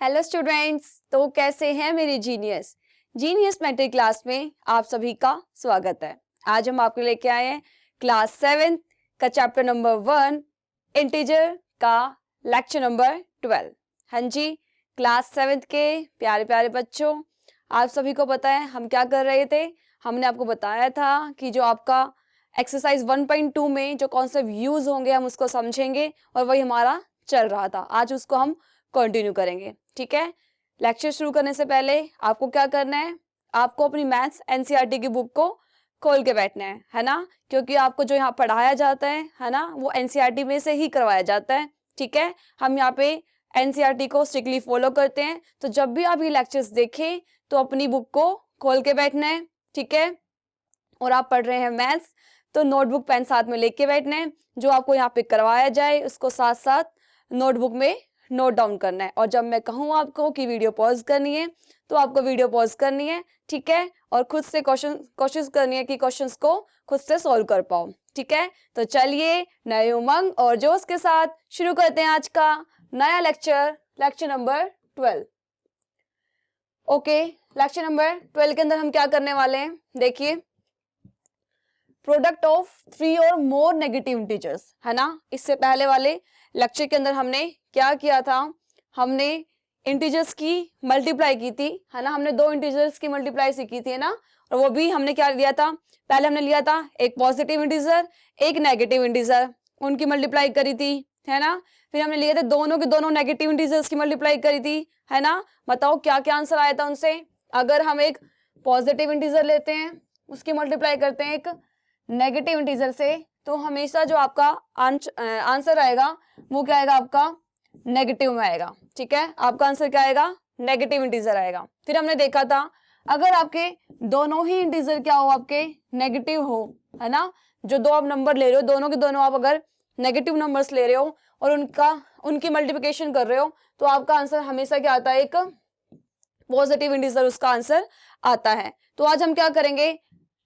Hello students, तो कैसे हैं मेरे जीनियस मैट्रिक क्लास में आप सभी का स्वागत है। आज हम आपके लेके आए हैं क्लास 7 का चैप्टर नंबर 1 इंटीजर का लेक्चर नंबर 12। हाँ जी, क्लास 7 के प्यारे प्यारे बच्चों, आप सभी को पता है हम क्या कर रहे थे। हमने आपको बताया था कि जो आपका एक्सरसाइज 1.2 में जो कॉन्सेप्ट यूज होंगे हम उसको समझेंगे और वही हमारा चल रहा था। आज उसको हम कंटिन्यू करेंगे। ठीक है, लेक्चर शुरू करने से पहले आपको क्या करना है, आपको अपनी मैथ्स एनसीईआरटी की बुक को खोल के बैठना है ना, क्योंकि आपको जो यहाँ पढ़ाया जाता है ना, वो एनसीईआरटी में से ही करवाया जाता है। ठीक है, हम यहाँ पे एनसीईआरटी को स्ट्रिक्टली फॉलो करते हैं। तो जब भी आप ये लेक्चर्स देखें तो अपनी बुक को खोल के बैठना है। ठीक है, और आप पढ़ रहे हैं मैथ्स तो नोटबुक पेन साथ में लेके बैठना है। जो आपको यहाँ पे करवाया जाए उसको साथ साथ नोटबुक में नोट डाउन करना है। और जब मैं कहूँ आपको कि वीडियो पॉज करनी है तो आपको वीडियो पॉज करनी है। ठीक है, और खुद से कोशिश करनी है कि क्वेश्चंस को खुद से सॉल्व कर पाओ। ठीक है, तो चलिए नए उमंग और जोश के साथ शुरू करते हैं आज का नया lecture number 12। Okay, lecture number 12 के अंदर हम क्या करने वाले हैं, देखिए प्रोडक्ट ऑफ 3 और मोर नेगेटिव इंटीजर्स है ना। इससे पहले वाले लेक्चर के अंदर हमने क्या किया था, हमने इंटीजर्स की मल्टीप्लाई की थी है ना। हमने 2 इंटीजर्स की मल्टीप्लाई सीखी थी है ना, और वो भी हमने क्या लिया था, पहले हमने लिया था एक पॉजिटिव इंटीजर एक नेगेटिव इंटीजर, उनकी मल्टीप्लाई करी थी है ना। फिर हमने लिए थे दोनों के दोनों नेगेटिव इंटीजर्स की मल्टीप्लाई करी थी है ना। बताओ क्या क्या आंसर आया था उनसे। अगर हम एक पॉजिटिव इंटीजर लेते हैं उसकी मल्टीप्लाई करते हैं एक नेगेटिव इंटीजर से, तो हमेशा जो आपका आंसर आएगा वो क्या आएगा, आपका नेगेटिव में आएगा। ठीक है, आपका आंसर क्या आएगा, नेगेटिव इंटीजर आएगा। फिर हमने देखा था अगर आपके दोनों ही इंटीजर क्या हो, आपके नेगेटिव हो है ना, जो दो आप नंबर ले रहे हो दोनों के दोनों आप अगर नेगेटिव नंबर्स ले रहे हो और उनकी मल्टीप्लिकेशन कर रहे हो तो आपका आंसर हमेशा क्या आता है, एक पॉजिटिव इंटीजर उसका आंसर आता है। तो आज हम क्या करेंगे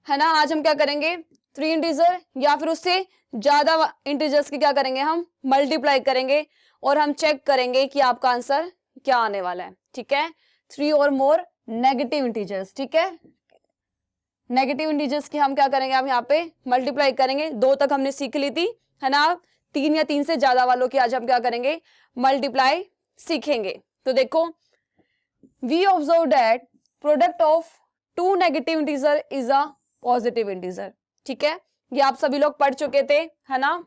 है ना, आज हम क्या करेंगे 3 इंटीजर या फिर उससे ज्यादा इंटीजर्स की क्या करेंगे, हम मल्टीप्लाई करेंगे और हम चेक करेंगे कि आपका आंसर क्या आने वाला है। ठीक है, 3 और मोर नेगेटिव इंटीजर्स। ठीक है, नेगेटिव इंटीजर्स की हम क्या करेंगे, हम यहाँ पे मल्टीप्लाई करेंगे। 2 तक हमने सीख ली थी है ना, 3 या 3 से ज्यादा वालों की आज हम क्या करेंगे, मल्टीप्लाई सीखेंगे। तो देखो, we observe that product of 2 negative integer is a positive integer. ठीक है, ये आप सभी लोग पढ़ चुके थे है ना।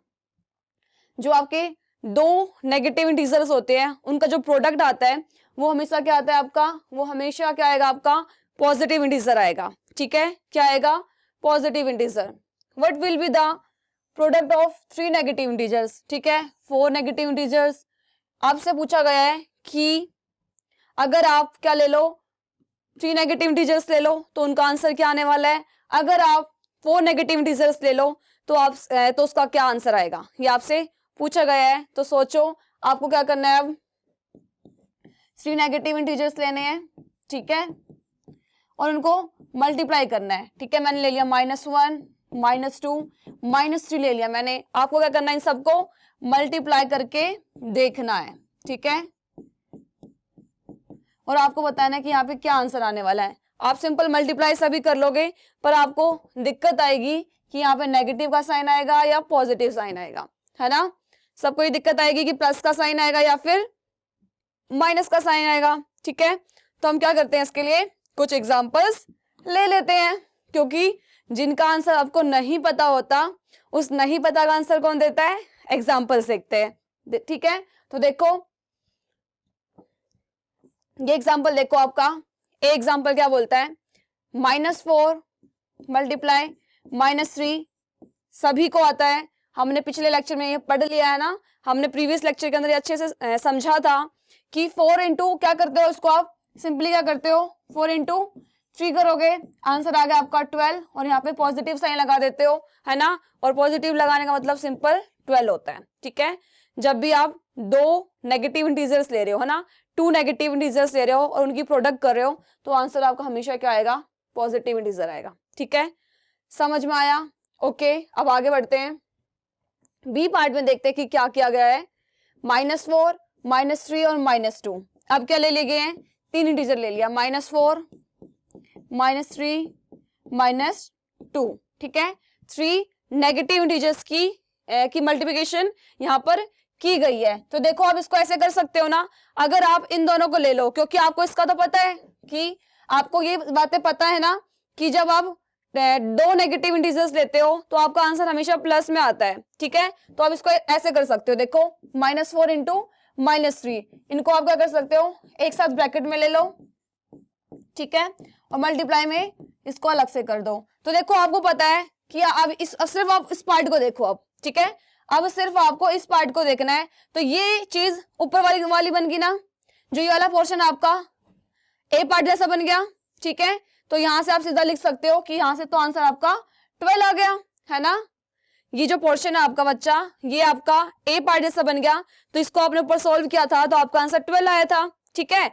जो आपके 2 नेगेटिव इंटीजर्स होते हैं उनका जो प्रोडक्ट आता है वो हमेशा क्या आता है आपका, वो हमेशा क्या आएगा, आपका पॉजिटिव इंटीजर आएगा। ठीक है, क्या आएगा, positive integer. What will be the product of 3 negative integers. ठीक है, 4 नेगेटिव इंटीजर्स। आपसे पूछा गया है कि अगर आप क्या ले लो, 3 नेगेटिव इंटीजर्स ले लो तो उनका आंसर क्या आने वाला है। अगर आप 4 नेगेटिव इंटीजर्स ले लो तो उसका क्या आंसर आएगा, ये आपसे पूछा गया है। तो सोचो आपको क्या करना है, अब 3 नेगेटिव इंटीजर्स लेने हैं। ठीक है, और उनको मल्टीप्लाई करना है। ठीक है, मैंने ले लिया -1 -2 -3 ले लिया मैंने। आपको क्या करना है, इन सबको मल्टीप्लाई करके देखना है। ठीक है, और आपको बताना है कि यहाँ पे क्या आंसर आने वाला है। आप सिंपल मल्टीप्लाई सभी कर लोगे पर आपको दिक्कत आएगी कि यहाँ पे नेगेटिव का साइन आएगा या पॉजिटिव साइन आएगा है ना। सबको ये दिक्कत आएगी कि प्लस का साइन आएगा या फिर माइनस का साइन आएगा। ठीक है, तो हम क्या करते हैं, इसके लिए कुछ एग्जांपल्स ले लेते हैं, क्योंकि जिनका आंसर आपको नहीं पता होता उस नहीं पता का आंसर कौन देता है, एग्जाम्पल देखते हैं। ठीक है, तो देखो ये एग्जाम्पल देखो, आपका ए एग्जाम्पल क्या बोलता है, -4 मल्टीप्लाई -3 सभी को आता है। हमने पिछले लेक्चर में ये पढ़ लिया है ना, हमने प्रीवियस लेक्चर के अंदर अच्छे से समझा था कि 4 इंटू क्या करते हो, इसको आप सिंपली क्या करते हो, 4 इंटू 3 करोगे, आंसर आ गया आपका 12 और यहाँ पे पॉजिटिव साइन लगा देते हो है ना। और पॉजिटिव लगाने का मतलब सिंपल 12 होता है। ठीक है, जब भी आप 2 नेगेटिव इंटीजर्स ले रहे हो है ना, 2 नेगेटिव इंटीजर्स ले रहे हो और उनकी प्रोडक्ट कर रहे हो तो आंसर आपका हमेशा क्या आएगा, पॉजिटिव इंटीजर आएगा। ठीक है, समझ में आया। ओके, अब आगे बढ़ते हैं, बी पार्ट में देखते हैं कि क्या किया गया है। -4 -3 और -2 अब क्या ले लिए गए हैं, 3 इंटीजर ले लिया, -4, -3, -2, ठीक है। 3 नेगेटिव इंटीजर्स की मल्टीप्लिकेशन यहाँ पर की गई है। तो देखो आप इसको ऐसे कर सकते हो ना, अगर आप इन दोनों को ले लो, क्योंकि आपको इसका तो पता है कि आपको ये बातें पता है ना कि जब आप 2 नेगेटिव इंटीजर्स लेते हो तो आपका आंसर हमेशा प्लस में आता है, ठीक है। तो आप इसको ऐसे कर सकते हो, देखो -4 इंटू -3, इनको आप क्या कर सकते हो, एक साथ ब्रैकेट में ले लो, ठीक है, और मल्टीप्लाई में इसको अलग से कर दो। तो देखो आपको पता है कि अब सिर्फ आप इस पार्ट को देखो अब, ठीक है, अब सिर्फ आपको इस पार्ट को देखना है। तो ये चीज ऊपर वाली बन गई ना, जो ये वाला पोर्शन आपका ए पार्ट जैसा बन गया, ठीक है। तो यहां से आप सीधा लिख सकते हो कि यहां से तो आंसर आपका 12 आ गया, है ना। ये जो पोर्शन है आपका बच्चा, ये आपका ए पार्ट जैसा बन गया, तो इसको आपने ऊपर सोल्व किया था तो आपका आंसर 12 आया था, ठीक है।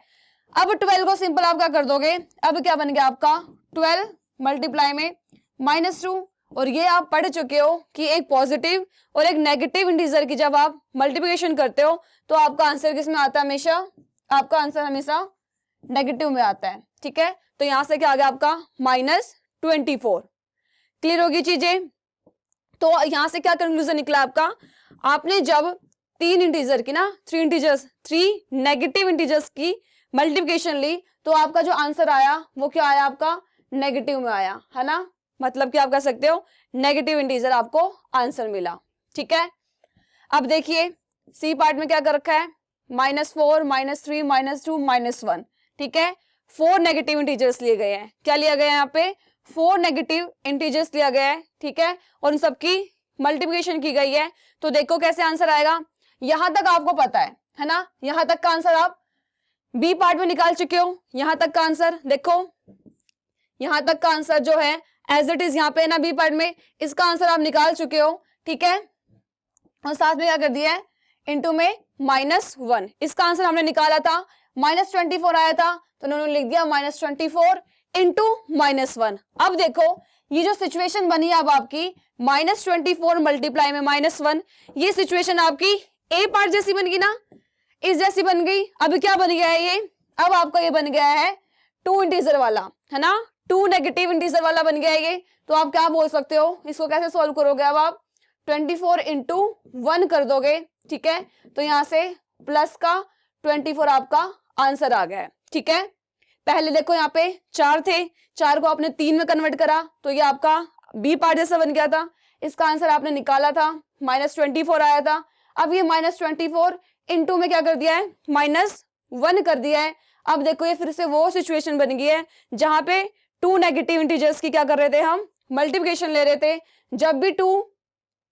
अब 12 को सिंपल आप क्या कर दोगे, अब क्या बन गया आपका 12 मल्टीप्लाई में -2, और ये आप पढ़ चुके हो कि एक पॉजिटिव और एक नेगेटिव इंटीजर की जब आप मल्टीप्लिकेशन करते हो तो आपका आंसर किस में आता है, हमेशा आपका आंसर हमेशा नेगेटिव में आता है, ठीक है। तो यहां से क्या आ गया आपका -24। क्लियर होगी चीजें। तो यहां से क्या कंक्लूजन निकला आपका, आपने जब 3 इंटीजर की ना 3 नेगेटिव इंटीजर्स की मल्टीप्लिकेशन ली तो आपका जो आंसर आया वो क्या आया, आपका नेगेटिव में आया, है ना। मतलब कि आप कह सकते हो नेगेटिव इंटीजर आपको आंसर मिला, ठीक है। अब देखिए सी पार्ट में क्या कर रखा है, -4, -3, -2, -1, ठीक है। 4 नेगेटिव इंटीजर्स लिए गए हैं, क्या लिया गया है यहाँ पे, 4 नेगेटिव इंटीजर्स लिया गया है, ठीक है, और उन सबकी मल्टीप्लिकेशन की गई है। तो देखो कैसे आंसर आएगा, यहां तक आपको पता है ना, यहां तक का आंसर आप बी पार्ट में निकाल चुके हो। यहां तक का आंसर देखो, यहां तक का आंसर जो है एज इट इज यहाँ पे ना बी पार्ट में, इसका आंसर आप निकाल चुके हो, ठीक है। और साथ में क्या कर दिया है, इनटू में -1, इसका आंसर हमने निकाला था, -24 आया था, तो उन्होंने लिख दिया -24 इंटू -1। अब देखो ये जो सिचुएशन बनी है अब आपकी -24 मल्टीप्लाई में -1, ये सिचुएशन आपकी ए पार्ट जैसी बन गई ना, इस जैसी बन गई। अब क्या बन गया है ये, अब आपका ये बन गया है 2 इंटीजर वाला, है ना, 2 नेगेटिव इंटीजर वाला बन गया है ये। तो आप क्या बोल सकते हो, इसको कैसे सॉल्व करोगे, अब आप 24 इंटू 1 कर दोगे, ठीक है। तो यहां से प्लस का 24 आपका आंसर आ गया है, ठीक है। पहले देखो यहाँ पे 4 थे, 4 को आपने 3 में कन्वर्ट करा तो ये आपका बी पार्ट जैसा बन गया था, इसका आंसर आपने निकाला था, -24 आया था। अब ये -24 इंटू में क्या कर दिया है, -1 कर दिया है। अब देखो ये फिर से वो सिचुएशन बन गई है जहां पे 2 नेगेटिव इंटीजर्स की क्या कर रहे थे, हम मल्टीप्लिकेशन ले रहे थे। जब भी 2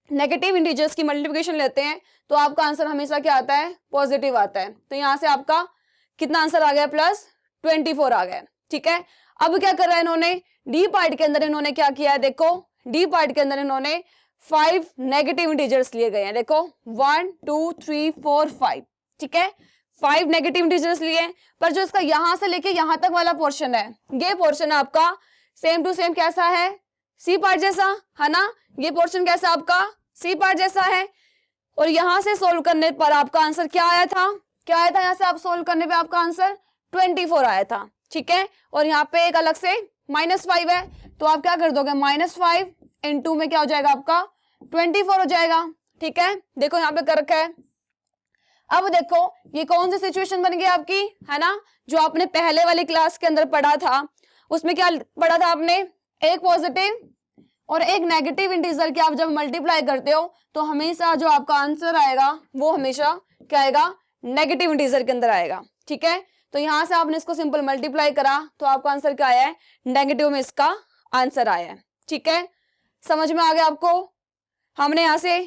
नेगेटिव इंटीजर्स की मल्टीप्लिकेशन लेते हैं तो आपका आंसर हमेशा क्या आता है, पॉजिटिव आता है। तो यहां से आपका कितना आंसर आ गया, +24 आ गया, ठीक है। अब क्या कर रहा है इन्होंने, डी पार्ट के अंदर इन्होंने क्या किया है, देखो डी पार्ट के अंदर इन्होंने 5 नेगेटिव इंटीजर्स लिए गए हैं, देखो 1 2 3 4 5, ठीक है, 5 नेगेटिव इंटीजर्स लिए। पर जो इसका यहां से लेके यहां तक वाला पोर्शन है, ये पोर्शन आपका सेम टू सेम कैसा है, सी पार्ट जैसा, है ना। ये पोर्शन कैसा आपका सी पार्ट जैसा है। और यहां से सोल्व करने पर आपका आंसर क्या आया था, क्या आया था, यहां से आप सोल्व करने पे आपका आंसर 24 आया था, ठीक है। और यहाँ पे एक अलग से -5 है, तो आप क्या कर दोगे, -5 इंटू में क्या हो जाएगा आपका 24 हो जाएगा, ठीक है। देखो यहाँ पे कर रखा है। अब देखो ये कौन सी सिचुएशन बन गई आपकी, है ना, जो आपने पहले वाली क्लास के अंदर पढ़ा था, उसमें क्या पढ़ा था आपने, एक पॉजिटिव और एक नेगेटिव इंटीजर की आप जब मल्टीप्लाई करते हो तो हमेशा जो आपका आंसर आएगा वो हमेशा क्या आएगा, नेगेटिव इंटीजर के अंदर आएगा, ठीक है। तो यहां से आपने इसको सिंपल मल्टीप्लाई करा तो आपका आंसर क्या आया है, नेगेटिव में इसका आंसर आया है, ठीक है। समझ में आ गया आपको। हमने यहां से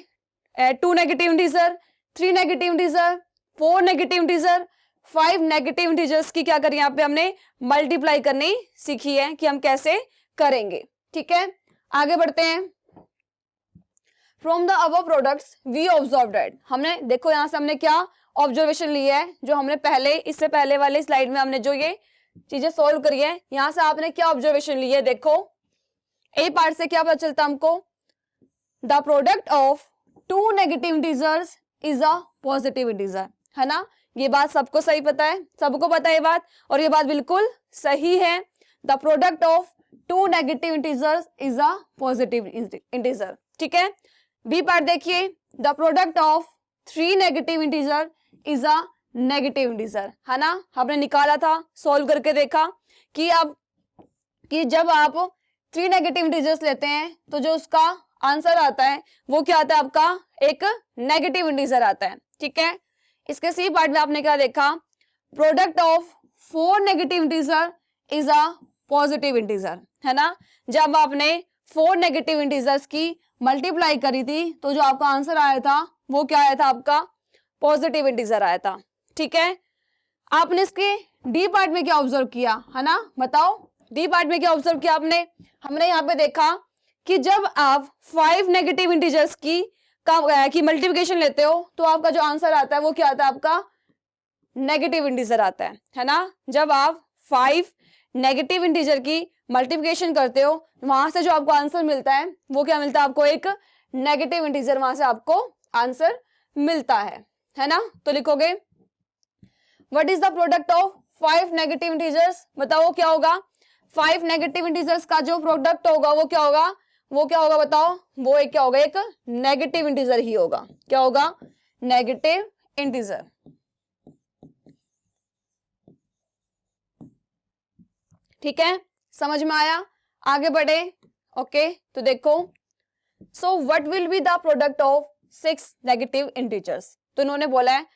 2 negative integer, 3 negative integer, 4 negative integer, 5 negative integers की क्या करी, यहाँ पे हमने मल्टीप्लाई करनी सीखी है कि हम कैसे करेंगे, ठीक है। आगे बढ़ते हैं। From the above products we observed that, हमने देखो यहां से हमने क्या ऑब्जर्वेशन ली है, जो हमने पहले इससे पहले वाले स्लाइड में हमने जो ये चीजें सोल्व करी है, यहां से आपने क्या ऑब्जर्वेशन ली है, देखो ए पार्ट से क्या पता चलता हमको, the product of 2 negative integers is a positive integer, है ना। ये बात सबको सही पता है, सबको पता है ये बात, और ये बात बिल्कुल सही है। The product of two negative integers is a positive integer. ठीक है, बी पार्ट देखिए, the product of three negative integer is a negative integer, है ना। हमने निकाला था, सॉल्व करके देखा कि जब आप थ्री नेगेटिव इंटीजर्स लेते हैं तो जो उसका आंसर आता है वो क्या आता है, आपका एक नेगेटिव इंटीजर आता है। ठीक है, इसके सी पार्ट में आपने क्या देखा, product of four negative integer is a positive integer, है ना। जब आपने फोर नेगेटिव इंटीजर्स की मल्टीप्लाई करी थी तो जो आपका आंसर आया था वो क्या आया था, आपका पॉजिटिव इंटीजर आया था। ठीक है, आपने इसके डी पार्ट में क्या ऑब्जर्व किया, है ना, बताओ डी पार्ट में क्या ऑब्जर्व किया आपने। हमने यहाँ पे देखा कि जब आप फाइव नेगेटिव इंटीजर्स की मल्टीप्लिकेशन लेते हो तो आपका जो आंसर आता है वो क्या आता है, आपका नेगेटिव इंटीजर आता है ना। जब आप फाइव नेगेटिव इंटीजर की मल्टीप्लिकेशन करते हो वहां से जो आपको आंसर मिलता है वो क्या मिलता है, आपको एक नेगेटिव इंटीजर वहां से आपको आंसर मिलता है ना। तो लिखोगे what is the product of five negative integers, बताओ क्या होगा, फाइव नेगेटिव इंटीजर्स का जो प्रोडक्ट होगा वो क्या होगा, बताओ, वो एक क्या होगा, एक नेगेटिव इंटीजर ही होगा। क्या होगा, नेगेटिव इंटीजर। ठीक है, समझ में आया, आगे बढ़े। ओके, तो देखो, so what will be the product of six negative integers. तो इन्होंने बोला है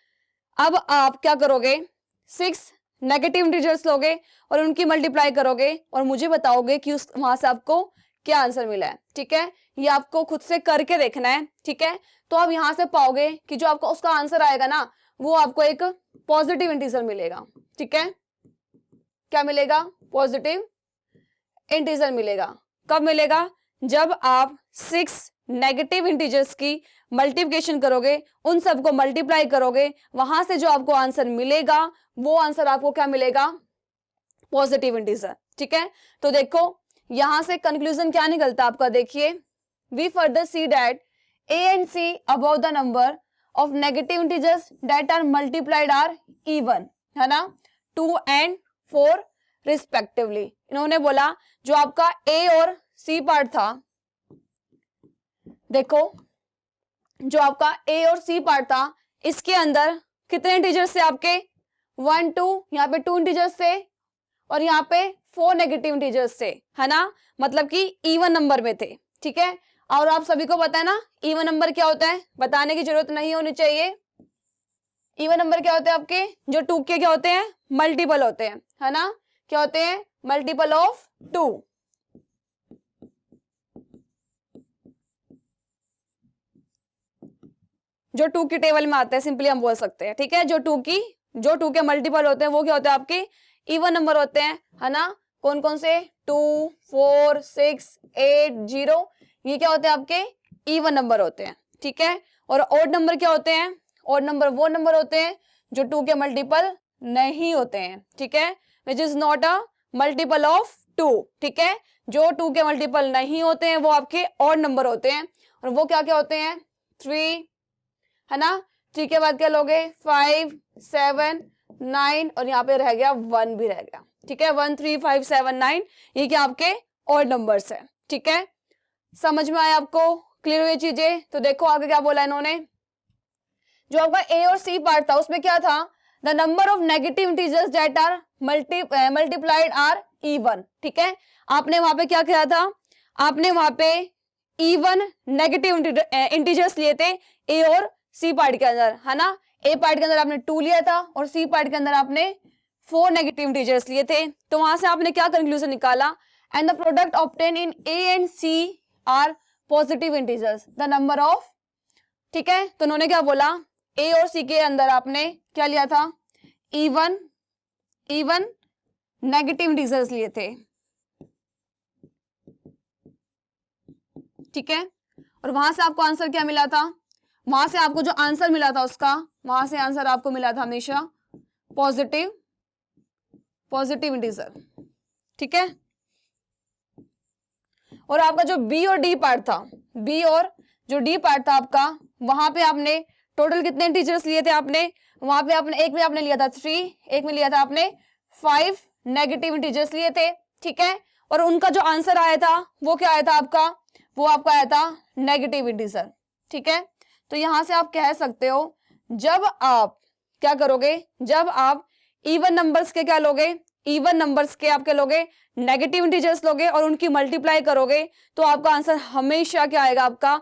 अब आप क्या करोगे, सिक्स नेगेटिव इंटीजर्स लोगे और उनकी मल्टीप्लाई करोगे और मुझे बताओगे कि उस वहां से आपको क्या आंसर मिला है। ठीक है, ये आपको खुद से करके देखना है। ठीक है, तो आप यहां से पाओगे कि जो आपका उसका आंसर आएगा ना वो आपको एक पॉजिटिव इंटीजर मिलेगा। ठीक है, क्या मिलेगा, पॉजिटिव इंटीजर मिलेगा। कब मिलेगा, जब आप सिक्स नेगेटिव इंटीजर्स की मल्टीप्लिकेशन करोगे, उन सबको मल्टीप्लाई करोगे, वहां से जो आपको आंसर मिलेगा वो आंसर आपको क्या मिलेगा, पॉजिटिव इंटीजर। ठीक है, तो देखो यहां से कंक्लूजन क्या निकलता है आपका, देखिए, we further see that A and C above the number of negative integers that are multiplied are even, है ना, 2 and 4 रिस्पेक्टिवली। इन्होंने बोला जो आपका ए और सी पार्ट था, देखो जो आपका ए और सी पार्ट था इसके अंदर कितने इंटीजर्स थे आपके, 1 2, यहाँ पे 2 इंटीजर्स थे और यहाँ पे 4 नेगेटिव इंटीजर्स थे, है ना, मतलब कि इवन नंबर में थे। ठीक है, और आप सभी को पता है ना इवन नंबर क्या होता है, बताने की जरूरत नहीं होनी चाहिए। इवन नंबर क्या होते हैं आपके, जो 2 के क्या होते हैं, मल्टीपल होते हैं, है ना, क्या होते हैं, मल्टीपल ऑफ 2। जो 2 की टेबल में आते हैं, सिंपली हम बोल सकते हैं। ठीक है, जो 2 के मल्टीपल होते हैं वो क्या होते हैं, आपके इवन नंबर होते हैं, है ना। कौन कौन से, 2 4 6 8 0, ये क्या होते हैं, आपके इवन नंबर होते हैं। ठीक है, और ऑड नंबर क्या होते हैं, ऑड नंबर वो नंबर होते हैं जो 2 के मल्टीपल नहीं होते हैं। ठीक है, which is not a multiple of 2। ठीक है, जो 2 के मल्टीपल नहीं होते हैं वो आपके ऑड नंबर होते हैं, और वो क्या क्या होते हैं, 3, है ना। 3 के बाद क्या लोगे, 5 7 9, और यहाँ पे रह गया 1 भी रह गया। ठीक है, 1 3 5 7 9, ये क्या आपके ऑड नंबर्स है। ठीक है, समझ में आया आपको, क्लियर हुई चीजें। तो देखो आगे क्या बोला इन्होंने, जो आपका ए और सी पार्ट था उसमें क्या था, the number of negative integers that are multiplied are even. ठीक है, आपने वहां पे क्या किया था, आपने वहां पे इवन नेगेटिव इंटीजर्स लिए थे ए और सी पार्ट के अंदर, है ना। ए पार्ट के अंदर आपने 2 लिया था और सी पार्ट के अंदर आपने 4 नेगेटिव इंटीजर्स लिए थे। तो वहां से आपने क्या कंक्लूजन निकाला, and the product obtain in A and C are positive integers the number of. ठीक है, तो उन्होंने क्या बोला, ए और सी के अंदर आपने क्या लिया था, इवन नेगेटिव इंटीजर्स लिए थे। ठीक है, और वहां से आपको आंसर क्या मिला था, वहां से आपको जो आंसर मिला था उसका, वहां से आंसर आपको मिला था हमेशा पॉजिटिव इंटीजर। ठीक है, और आपका जो बी और डी पार्ट था, बी और जो डी पार्ट था आपका, वहां पे आपने टोटल कितने इंटीजर्स लिए थे, आपने वहां पे आपने एक में आपने लिया था 3, एक में लिया था आपने 5 नेगेटिव इंटीजर्स लिए थे, ठीक है। और उनका जो आंसर आया था वो क्या आया था आपका, वो आपका आया था नेगेटिव इंटीजर, ठीक है। तो यहां से आप कह सकते हो जब आप क्या करोगे, जब आप इवन नंबर्स के क्या लोगे, इवन नंबर्स के आप क्या लोगे, नेगेटिव इंटीजर्स लोगे और उनकी मल्टीप्लाई करोगे तो आपका आंसर हमेशा क्या आएगा, आपका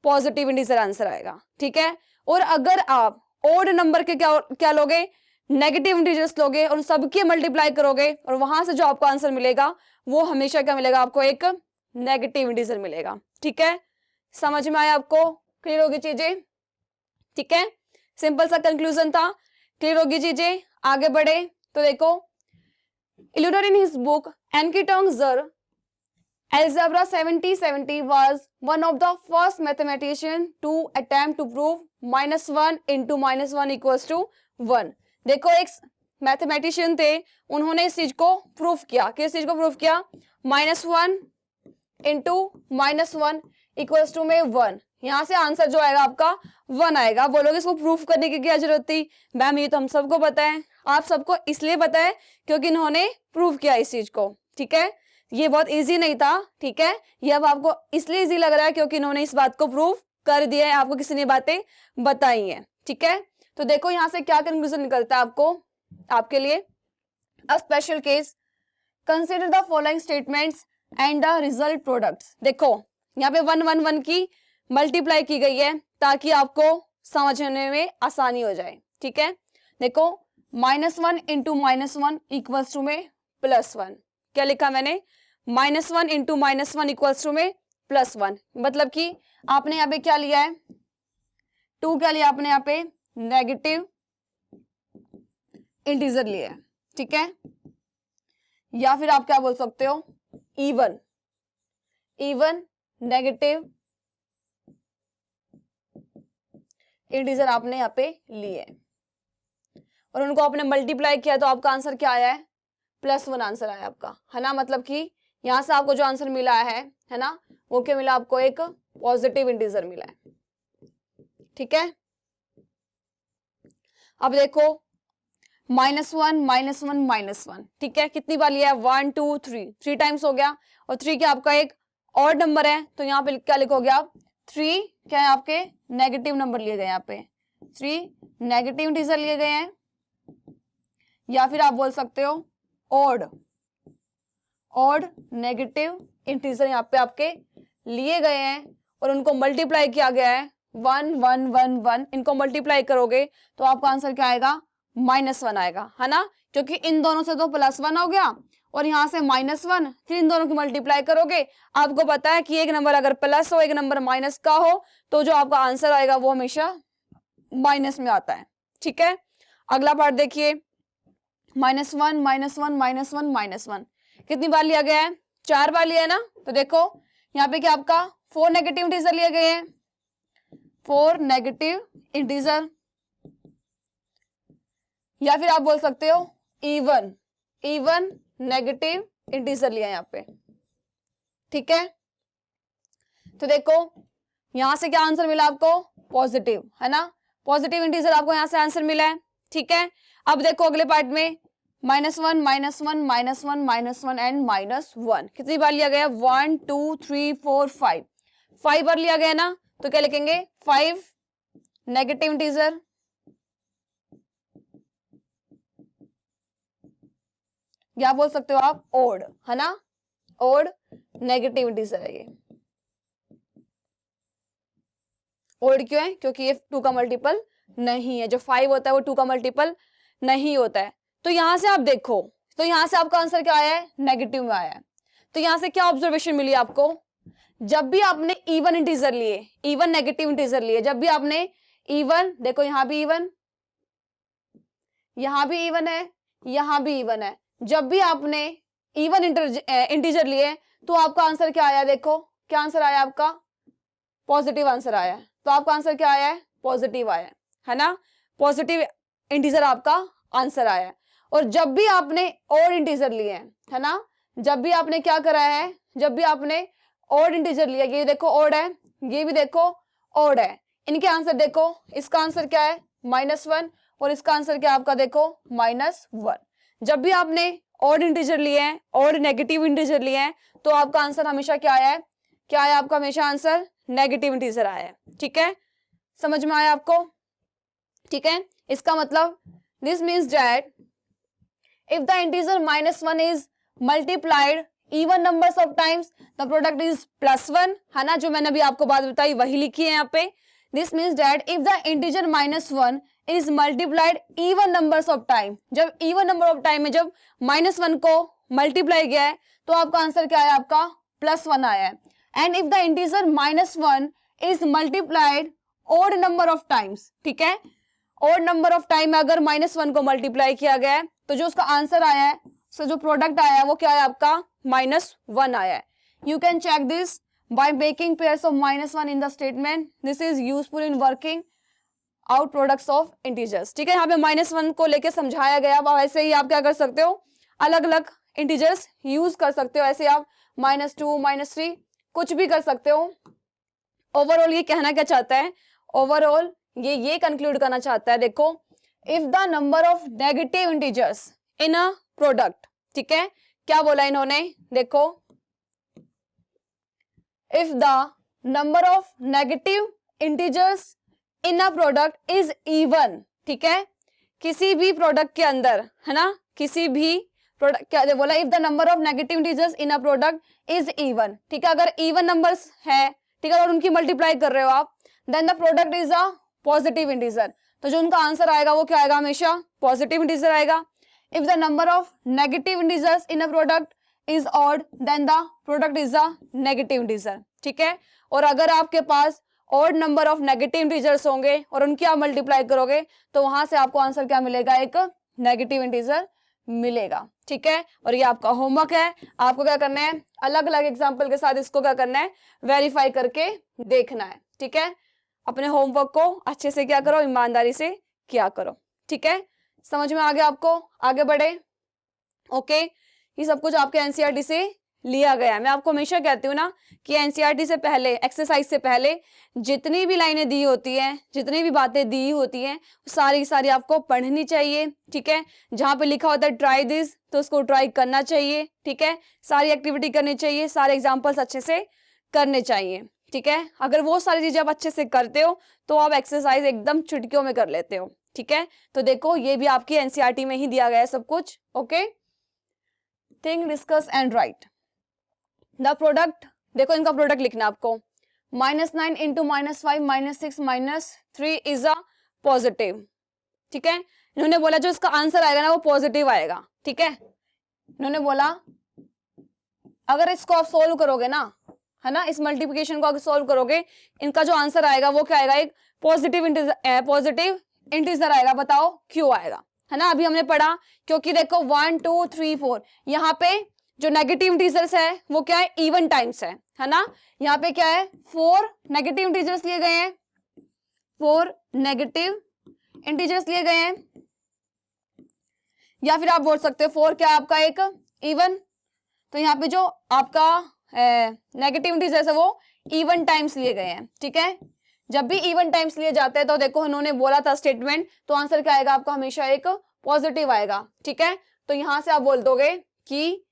पॉजिटिव इंटीजर आंसर आएगा, ठीक है। और अगर आप ओड नंबर के क्या लोगे, नेगेटिव इंटीजर्स लोगे और सबकी मल्टीप्लाई करोगे और वहां से जो आपको आंसर मिलेगा वो हमेशा क्या मिलेगा, आपको एक नेगेटिव इंटीजर मिलेगा, ठीक है। समझ में आया आपको, क्लियर होगी चीजें, ठीक है। सिंपल सा कंक्लूजन था, क्लियर होगी चीजें। आगे बढ़े तो देखो, Euler in his book Enquetung zur Algebra 7070 was one of the first mathematician to attempt to prove -1 into -1 equals to 1। देखो एक मैथमेटिशियन थे, उन्होंने इस चीज को प्रूफ किया, किस चीज को प्रूफ किया, -1 इंटू -1 इक्वल्स टू में 1। यहां से आंसर जो आएगा आपका 1 आएगा। बोलोगे इसको प्रूफ करने की क्या जरूरत थी, मैम ये तो हम सबको पता है। आप सबको इसलिए पता है क्योंकि इन्होंने प्रूफ किया इस चीज को, ठीक है। ये बहुत इजी नहीं था, ठीक है। ये अब आपको इसलिए इजी लग रहा है क्योंकि इन्होंने इस बात को प्रूफ कर दिया है, आपको किसी ने बातें बताई है, ठीक है। तो देखो यहां से क्या कंक्लूजन निकलता है आपको, आपके लिए a special case, consider the following statements and the result products. देखो यहाँ पे 1 1 1 की मल्टीप्लाई की गई है ताकि आपको समझने में आसानी हो जाए, ठीक है। देखो -1 इंटू -1 इक्वल्स टू में +1, क्या लिखा मैंने, -1 इंटू -1 इक्वल्स टू में +1, मतलब कि आपने यहाँ पे क्या लिया है, 2 क्या लिया आपने यहाँ पे, नेगेटिव इंटीजर लिया है, ठीक है। या फिर आप क्या बोल सकते हो, इवन नेगेटिव इंटीजर आपने यहाँ पे लिए और उनको आपने मल्टीप्लाई किया तो आपका आंसर क्या आया है, +1 आंसर आया आपका, है ना। मतलब कि यहां से आपको जो आंसर मिला है ना, वो क्या मिला आपको, एक पॉजिटिव इंटीजर मिला है, ठीक है। अब देखो -1 -1 ठीक है, कितनी बार लिया है, 1 2 3 टाइम्स हो गया। और 3 क्या आपका एक और नंबर है तो यहाँ पे क्या लिखोगे आप, 3 क्या है आपके नेगेटिव नंबर लिए गए, यहाँ पे 3 नेगेटिव इंटीजर लिए गए हैं। या फिर आप बोल सकते हो ऑड नेगेटिव इंटीजर यहाँ पे आपके लिए गए हैं और उनको मल्टीप्लाई किया गया है, 1 1 1 1, इनको मल्टीप्लाई करोगे तो आपका आंसर क्या आएगा, -1 आएगा, है ना। क्योंकि इन दोनों से तो +1 हो गया और यहां से -1, फिर इन दोनों की मल्टीप्लाई करोगे। आपको पता है कि एक नंबर अगर प्लस हो, एक नंबर माइनस का हो, तो जो आपका आंसर आएगा वो हमेशा माइनस में आता है, ठीक है। अगला पार्ट देखिए, -1 -1 -1 कितनी बार लिया गया है, 4 बार लिया है ना। तो देखो यहाँ पे क्या आपका 4 नेगेटिव इंटीजर लिए गए हैं, 4 नेगेटिव इंटीजर। या फिर आप बोल सकते हो इवन नेगेटिव इंटीजर लिया यहाँ पे, ठीक है। तो देखो यहां से क्या आंसर मिला आपको, पॉजिटिव, है ना। पॉजिटिव इंटीजर आपको यहां से आंसर मिला है, ठीक है। अब देखो अगले पार्ट में -1 -1 -1 एंड -1 कितनी बार लिया गया, 1 2 3 4 5 बार लिया गया ना। तो क्या लिखेंगे, 5 नेगेटिव इंटीजर या बोल सकते हो आप ओड, है ना, ओड नेगेटिव इंटीजर है ये। ओड क्यों है, क्योंकि ये 2 का मल्टीपल नहीं है, जो 5 होता है वो 2 का मल्टीपल नहीं होता है। तो यहां से आप देखो, तो यहां से आपका आंसर क्या आया है, नेगेटिव में आया है। तो यहां से क्या ऑब्जर्वेशन मिली आपको, जब भी आपने इवन इंटीजर लिए, इवन नेगेटिव इंटीजर लिए, जब भी आपने इवन, देखो यहां भी इवन, यहां भी इवन है, यहां भी इवन है, जब भी आपने इवन इंटीजर लिए तो आपका आंसर क्या आया, देखो क्या आंसर आया आपका, पॉजिटिव आंसर आया है। तो आपका आंसर क्या आया है, पॉजिटिव आया है ना, पॉजिटिव इंटीजर आपका आंसर आया है। और जब भी आपने ऑड इंटीजर लिए है ना, जब भी आपने क्या करा है, जब भी आपने ऑड इंटीजर लिया, ये देखो ऑड है, ये भी देखो ऑड है, इनके आंसर देखो, इसका आंसर क्या है, -1 और इसका आंसर क्या आपका देखो -1। जब भी आपने ऑड इंटीजर लिए हैं, ऑड नेगेटिव इंटीजर लिए हैं, तो आपका आंसर हमेशा क्या आया है, क्या आया आपका हमेशा आंसर नेगेटिव इंटीजर आया है। ठीक है, समझ में आया आपको? ठीक है, इसका मतलब this means that if the integer -1 is multiplied even numbers of times the product is +1, है ना, जो मैंने अभी आपको बात बताई वही लिखी है यहाँ पे। This means that if the integer -1 is multiplied even numbers of time, जब इवन नंबर ऑफ टाइम में जब -1 को मल्टीप्लाई किया है तो आपका आंसर क्या है, आपका +1 आया है। And if the integer -1 is multiplied odd number of times, ठीक है, ओड नंबर ऑफ टाइम में अगर -1 को मल्टीप्लाई किया गया है तो जो उसका आंसर आया है, सो जो प्रोडक्ट आया है वो क्या है आपका -1 आया है। You can check this by making pairs of -1 in the statement. This is useful in working out products of integers. ठीक है, यहाँ पे -1 को लेके समझाया गया। अब ऐसे ही आप क्या कर सकते हो, अलग अलग इंटीजर्स यूज कर सकते हो, ऐसे आप -2 -3 कुछ भी कर सकते हो। ओवरऑल ये कहना क्या चाहता है, ओवरऑल ये कंक्लूड करना चाहता है, देखो if the number of negative integers in a product, ठीक है, क्या बोला इन्होंने, देखो if the number of negative integers in a product is even, ठीक है, किसी भी प्रोडक्ट के अंदर, है ना, किसी भी प्रोडक्ट, क्या बोला, if the number of negative integers in a product is even, ठीक है, अगर even numbers है, ठीक है, और उनकी मल्टीप्लाई कर रहे हो आप, then the product is a positive integer, तो जो उनका आंसर आएगा वो क्या आएगा, हमेशा पॉजिटिव इंटीजर आएगा। if the number of negative integers in a product is odd then the product is a negative integer, ठीक है, और अगर आपके पास odd number of negative integers होंगे और उनकी आप मल्टीप्लाई करोगे तो वहां से आपको आंसर क्या मिलेगा, एक नेगेटिव इंटीजर मिलेगा। ठीक है, और ये आपका होमवर्क है, आपको क्या करना है, अलग अलग एग्जांपल के साथ इसको क्या करना है, वेरीफाई करके देखना है। ठीक है, अपने होमवर्क को अच्छे से क्या करो, ईमानदारी से क्या करो। ठीक है, समझ में आ गया आपको, आगे बढ़े। ओके, ये सब कुछ आपके एनसीईआरटी से लिया गया है। मैं आपको हमेशा कहती हूँ ना कि एनसीईआरटी से पहले, एक्सरसाइज से पहले जितनी भी लाइनें दी होती हैं, जितनी भी बातें दी होती हैं, सारी सारी आपको पढ़नी चाहिए। ठीक है, जहाँ पे लिखा होता है ट्राई दिस, तो उसको ट्राई करना चाहिए। ठीक है, सारी एक्टिविटी करनी चाहिए, सारे एग्जाम्पल्स अच्छे से करने चाहिए। ठीक है, अगर वो सारी चीजें आप अच्छे से करते हो तो आप एक्सरसाइज एकदम चुटकियों में कर लेते हो। ठीक है, तो देखो ये भी आपकी एनसीईआरटी में ही दिया गया है सब कुछ। Okay, think, discuss and right the product. देखो इनका प्रोडक्ट लिखना आपको, -9 इंटू -5 -6 -3 इज अ पॉजिटिव। ठीक है, इन्होंने बोला जो इसका आंसर आएगा ना वो पॉजिटिव आएगा। ठीक है, इन्होंने बोला अगर इसको आप सोल्व करोगे ना, है ना, इस मल्टीप्लिकेशन को अगर सोल्व करोगे, इनका जो आंसर आएगा वो क्या आएगा, एक पॉजिटिव इंटीजर आएगा। बताओ क्यों आएगा, है ना, अभी हमने पढ़ा क्योंकि देखो 1 2 3 4 यहाँ पे जो नेगेटिव इंटीजर्स है वो क्या है, इवन टाइम्स है ना। यहाँ पे क्या है, 4 नेगेटिव इंटीजर्स लिए गए हैं, 4 नेगेटिव इंटीजर्स लिए गए हैं, या फिर आप बोल सकते हो 4 क्या आपका एक इवन। तो यहाँ पे जो आपका नेगेटिव इंटीजर्स है वो इवन टाइम्स लिए गए हैं। ठीक है, जब भी इवन टाइम्स लिए जाते हैं तो देखो उन्होंने बोला था स्टेटमेंट, तो आंसर क्या आएगा आपका, हमेशा एक पॉजिटिव आएगा। ठीक है, तो यहां से आप बोल दोगे कि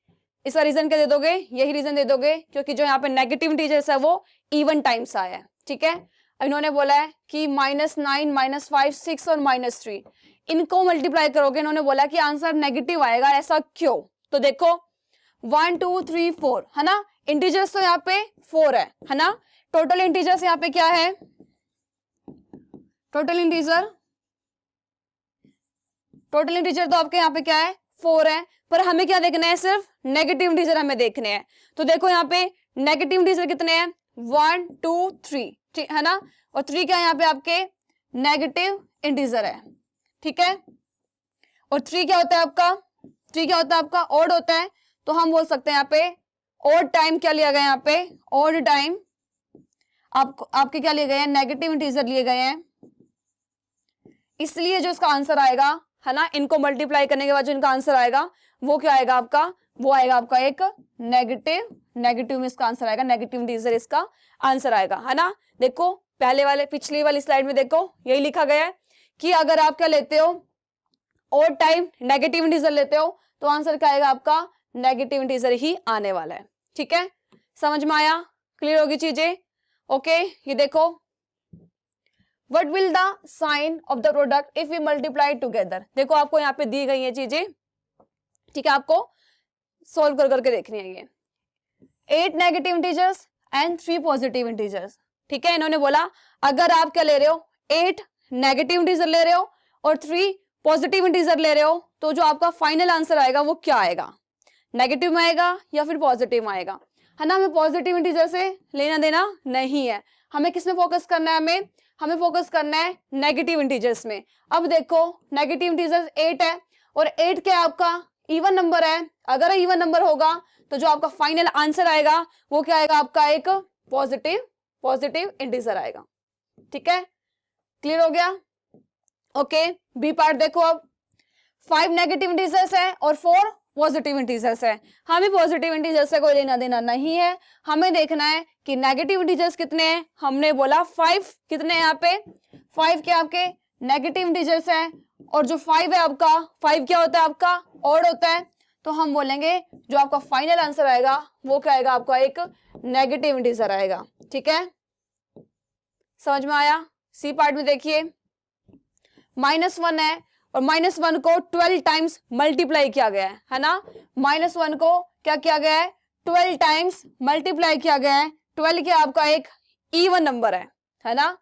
इसका रीजन क्या दे दोगे, यही रीजन दे दोगे क्योंकि जो यहाँ पे नेगेटिव इंटीजर्स है वो इवन टाइम्स आया है। ठीक है, इन्होंने बोला है कि -9 -5 6 और -3 इनको मल्टीप्लाई करोगे, इन्होंने बोला कि आंसर नेगेटिव आएगा, ऐसा क्यों। तो देखो 1 2 3 4 है ना, इंटीजर्स तो यहाँ पे 4 है ना, टोटल इंटीजर्स यहाँ पे क्या है, टोटल इंटीजर तो आपके यहाँ पे क्या है, 4 है, पर हमें क्या देखना है, सिर्फ नेगेटिव इंटीजर हमें देखने हैं। तो देखो यहाँ पे नेगेटिव इंटीजर कितने हैं, 1 2 3 है ना, और 3 क्या है यहाँ पे आपके नेगेटिव इंटीजर है। ठीक है, और 3 क्या होता है आपका, 3 क्या होता है आपका, ऑड होता है। तो हम बोल सकते हैं यहाँ पे ऑड टाइम क्या लिया गया, यहाँ पे ऑड टाइम आपके क्या लिए गए हैं, नेगेटिव इंटीजर लिए गए हैं, इसलिए जो इसका आंसर आएगा, है ना, इनको मल्टीप्लाई करने के बाद जो इनका आंसर आएगा वो क्या आएगा आपका, वो आएगा आपका एक नेगेटिव में इसका आंसर आएगा, नेगेटिव इंटीजर इसका आंसर आएगा, है ना। देखो पिछली वाली स्लाइड में देखो यही लिखा गया है कि अगर आप क्या लेते हो और टाइम नेगेटिव इंटीजर लेते हो तो आंसर क्या आएगा आपका नेगेटिव इंटीजर ही आने वाला है। ठीक है, समझ में आया, क्लियर होगी चीजें। ओके, ये देखो what will the sign of the product if we multiply together. देखो आपको यहाँ पे दी गई है चीजें, ठीक है, आपको सोल्व कर करके देखनी है। ये 8 negative integers and 3 positive integers. ठीक है, इन्होंने बोला अगर आप क्या ले रहे हो 8 नेगेटिव इंटीजर ले रहे हो और 3 पॉजिटिव इंटीजर ले रहे हो तो जो आपका फाइनल आंसर आएगा वो क्या आएगा, नेगेटिव में आएगा या फिर पॉजिटिव में आएगा, है ना। हमें पॉजिटिव इंटीजर से लेना देना नहीं है, हमें किस में फोकस करना है, हमें फोकस करना है नेगेटिव इंटीजर्स में। अब देखो नेगेटिव इंटीजर्स 8 है और 8 क्या आपका इवन नंबर है, अगर इवन नंबर होगा तो जो आपका फाइनल आंसर आएगा वो क्या आएगा आपका एक पॉजिटिव इंटीजर आएगा। ठीक है, क्लियर हो गया। ओके, बी पार्ट देखो अब 5 नेगेटिव इंटीजर्स है और 4 पॉजिटिव इंटीजर्स है। हमें पॉजिटिव इंटीजर्स से कोई लेना देना नहीं है, हमें देखना है कि नेगेटिव इंटीजर्स कितने हैं। हमने बोला 5 कितने हैं यहाँ पे 5 क्या आपके नेगेटिव इंटीजर्स है और जो 5 है आपका 5 क्या होता है आपका ऑड होता है, तो हम बोलेंगे जो आपका फाइनल आंसर आएगा वो क्या आएगा आपका एक नेगेटिव इंटीजर आएगा। ठीक है, समझ में आया। सी पार्ट में देखिए -1 है और -1 को 12 टाइम्स मल्टीप्लाई किया गया है ना। -1 को क्या किया गया है 12 टाइम्स मल्टीप्लाई किया गया है। 12 क्या आपका एक इवन नंबर है ना,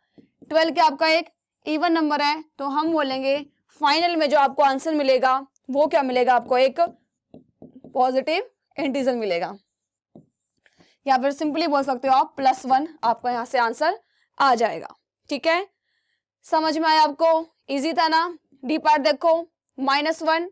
12 क्या आपका एक इवन नंबर है, तो हम बोलेंगे फाइनल में जो आपको आंसर मिलेगा वो क्या मिलेगा आपको एक पॉजिटिव इंटीजर मिलेगा, या फिर सिंपली बोल सकते हो आप +1 आपका यहां से आंसर आ जाएगा। ठीक है, समझ में आया आपको, इजी था ना। डी पार्ट देखो -1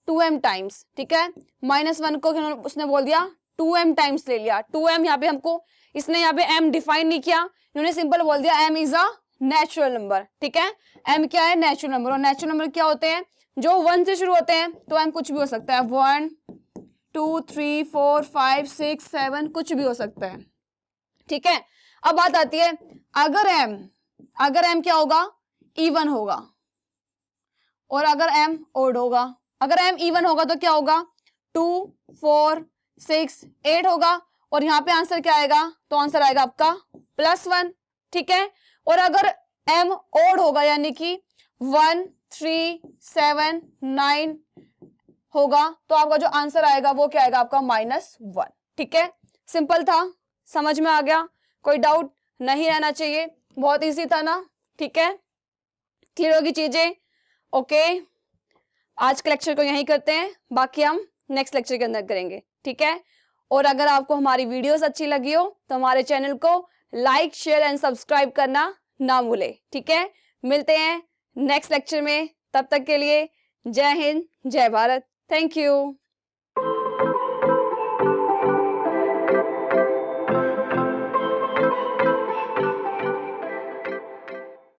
2m टाइम्स। ठीक है, -1 को उसने बोल दिया 2m टाइम्स ले लिया। 2m यहाँ पे हमको इसने यहाँ पे m डिफाइन नहीं किया, इन्होंने सिंपल बोल दिया m is a natural number. ठीक है, m क्या है नेचुरल नंबर, और नेचुरल नंबर क्या होते हैं जो 1 से शुरू होते हैं, तो m कुछ भी हो सकता है 1 2 3 4 5 6 7 कुछ भी हो सकता है। ठीक है, अब बात आती है अगर m क्या होगा इवन होगा और अगर m ओड होगा। अगर m इवन होगा तो क्या होगा 2 4 6 8 होगा और यहाँ पे आंसर क्या आएगा, तो आंसर आएगा आपका +1। ठीक है, और अगर m ओड होगा यानी कि 1 3 7 9 होगा तो आपका जो आंसर आएगा वो क्या आएगा आपका -1। ठीक है, सिंपल था, समझ में आ गया, कोई डाउट नहीं रहना चाहिए, बहुत इजी था ना। ठीक है, क्लियर होगी चीजें। ओके, आज के लेक्चर को यहीं करते हैं, बाकी हम नेक्स्ट लेक्चर के अंदर करेंगे। ठीक है, और अगर आपको हमारी वीडियोस अच्छी लगी हो तो हमारे चैनल को लाइक शेयर एंड सब्सक्राइब करना ना भूले। ठीक है, मिलते हैं नेक्स्ट लेक्चर में, तब तक के लिए जय हिंद जय भारत, थैंक यू।